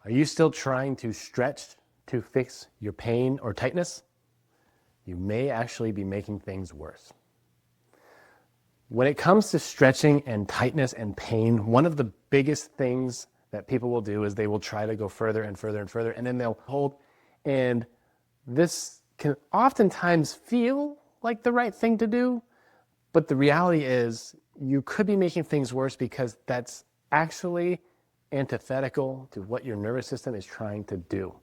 Are you still trying to stretch to fix your pain or tightness? You may actually be making things worse. When it comes to stretching and tightness and pain, one of the biggest things that people will do is they will try to go further and further and further, and then they'll hold. And this can oftentimes feel like the right thing to do, but the reality is you could be making things worse because that's actually antithetical to what your nervous system is trying to do.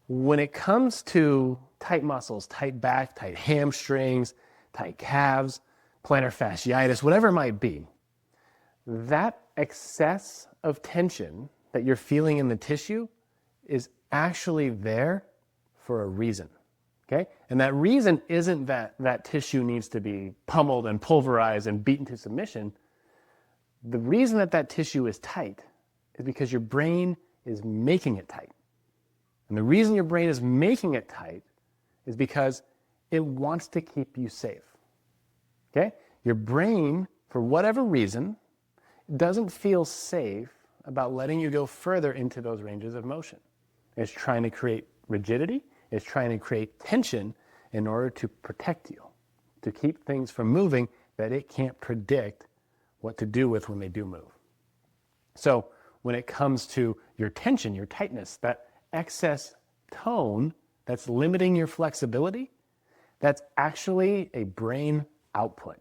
When it comes to tight muscles, tight back, tight hamstrings, tight calves, plantar fasciitis, whatever it might be, that excess of tension that you're feeling in the tissue is actually there for a reason, okay? And that reason isn't that that tissue needs to be pummeled and pulverized and beaten to submission. The reason that that tissue is tight is because your brain is making it tight. And the reason your brain is making it tight is because it wants to keep you safe. Okay? Your brain, for whatever reason, doesn't feel safe about letting you go further into those ranges of motion. It's trying to create rigidity. It's trying to create tension in order to protect you, to keep things from moving that it can't predict what to do with when they do move. So when it comes to your tension, your tightness, that excess tone that's limiting your flexibility, that's actually a brain output.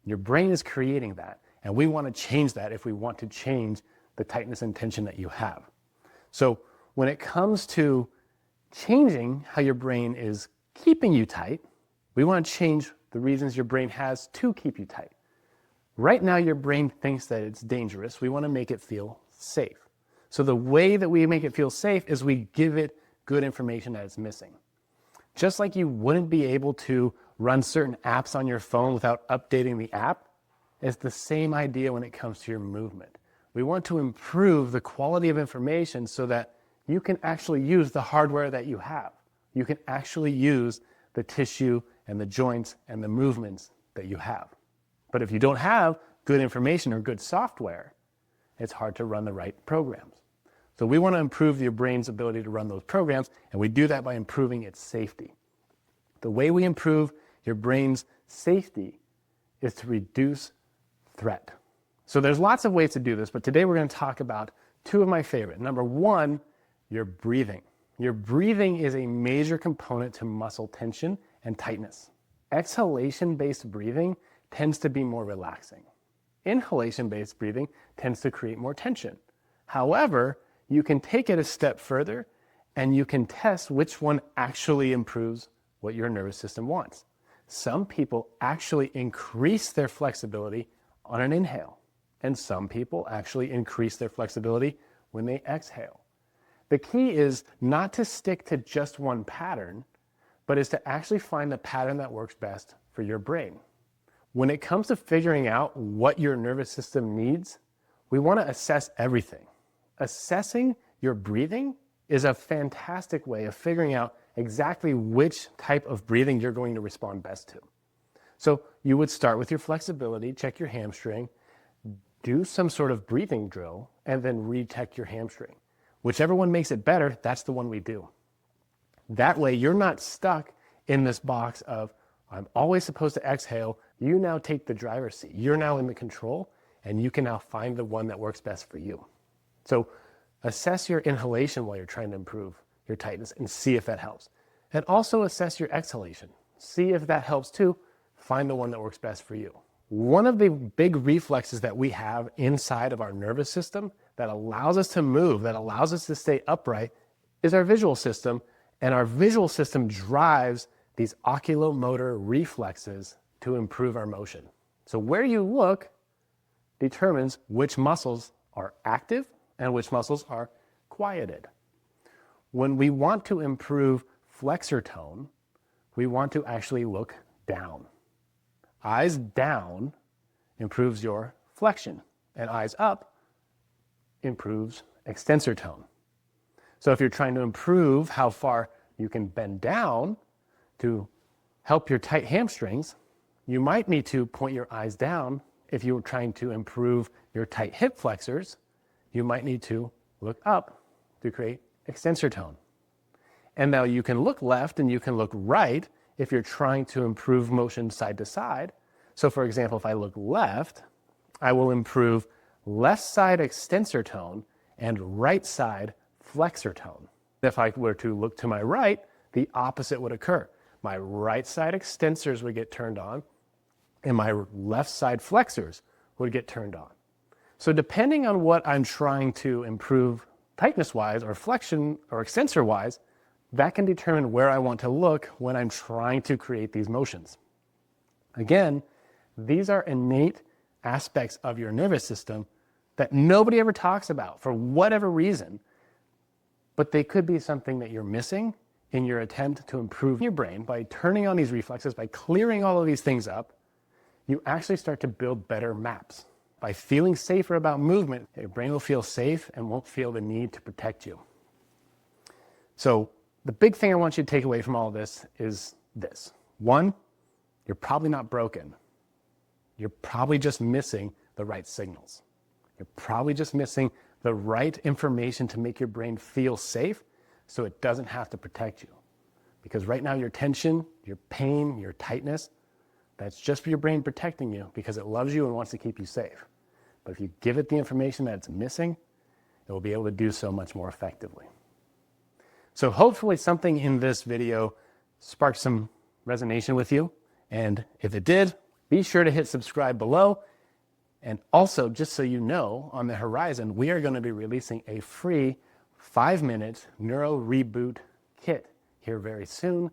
Your brain is creating that, and we want to change that if we want to change the tightness and tension that you have. So when it comes to changing how your brain is keeping you tight, we want to change the reasons your brain has to keep you tight. Right now, your brain thinks that it's dangerous. We want to make it feel safe. So the way that we make it feel safe is we give it good information that it's missing. Just like you wouldn't be able to run certain apps on your phone without updating the app, it's the same idea when it comes to your movement. We want to improve the quality of information so that you can actually use the hardware that you have. You can actually use the tissue and the joints and the movements that you have. But if you don't have good information or good software, it's hard to run the right programs. So we want to improve your brain's ability to run those programs, and we do that by improving its safety. The way we improve your brain's safety is to reduce threat. So there's lots of ways to do this, but today we're going to talk about two of my favorite. Number one, your breathing. Your breathing is a major component to muscle tension and tightness. Exhalation-based breathing tends to be more relaxing. Inhalation-based breathing tends to create more tension. However, you can take it a step further and you can test which one actually improves what your nervous system wants. Some people actually increase their flexibility on an inhale, and some people actually increase their flexibility when they exhale. The key is not to stick to just one pattern, but is to actually find the pattern that works best for your brain. When it comes to figuring out what your nervous system needs, we want to assess everything. Assessing your breathing is a fantastic way of figuring out exactly which type of breathing you're going to respond best to. So you would start with your flexibility, check your hamstring, do some sort of breathing drill, and then recheck your hamstring. Whichever one makes it better, that's the one we do. That way you're not stuck in this box of, I'm always supposed to exhale. You now take the driver's seat. You're now in the control, and you can now find the one that works best for you. So assess your inhalation while you're trying to improve your tightness and see if that helps. And also assess your exhalation. See if that helps too. Find the one that works best for you. One of the big reflexes that we have inside of our nervous system that allows us to move, that allows us to stay upright, is our visual system. And our visual system drives these oculomotor reflexes to improve our motion. So where you look determines which muscles are active and which muscles are quieted. When we want to improve flexor tone, we want to actually look down. Eyes down improves your flexion, and eyes up improves extensor tone. So if you're trying to improve how far you can bend down to help your tight hamstrings, you might need to point your eyes down. If you're trying to improve your tight hip flexors, you might need to look up to create extensor tone. And now you can look left and you can look right if you're trying to improve motion side to side. So for example, if I look left, I will improve left side extensor tone and right side flexor tone. If I were to look to my right, the opposite would occur. My right side extensors would get turned on and my left side flexors would get turned on. So depending on what I'm trying to improve tightness-wise or flexion or extensor-wise, that can determine where I want to look when I'm trying to create these motions. Again, these are innate aspects of your nervous system that nobody ever talks about for whatever reason, but they could be something that you're missing in your attempt to improve your brain. By turning on these reflexes, by clearing all of these things up, you actually start to build better maps. By feeling safer about movement, your brain will feel safe and won't feel the need to protect you. So the big thing I want you to take away from all of this is this. One, you're probably not broken. You're probably just missing the right signals. You're probably just missing the right information to make your brain feel safe so it doesn't have to protect you. Because right now your tension, your pain, your tightness, that's just for your brain protecting you because it loves you and wants to keep you safe. But if you give it the information that it's missing, it will be able to do so much more effectively. So hopefully something in this video sparked some resonation with you. And if it did, be sure to hit subscribe below. And also, just so you know, on the horizon, we are going to be releasing a free 5-minute Neuro Reboot Kit here very soon.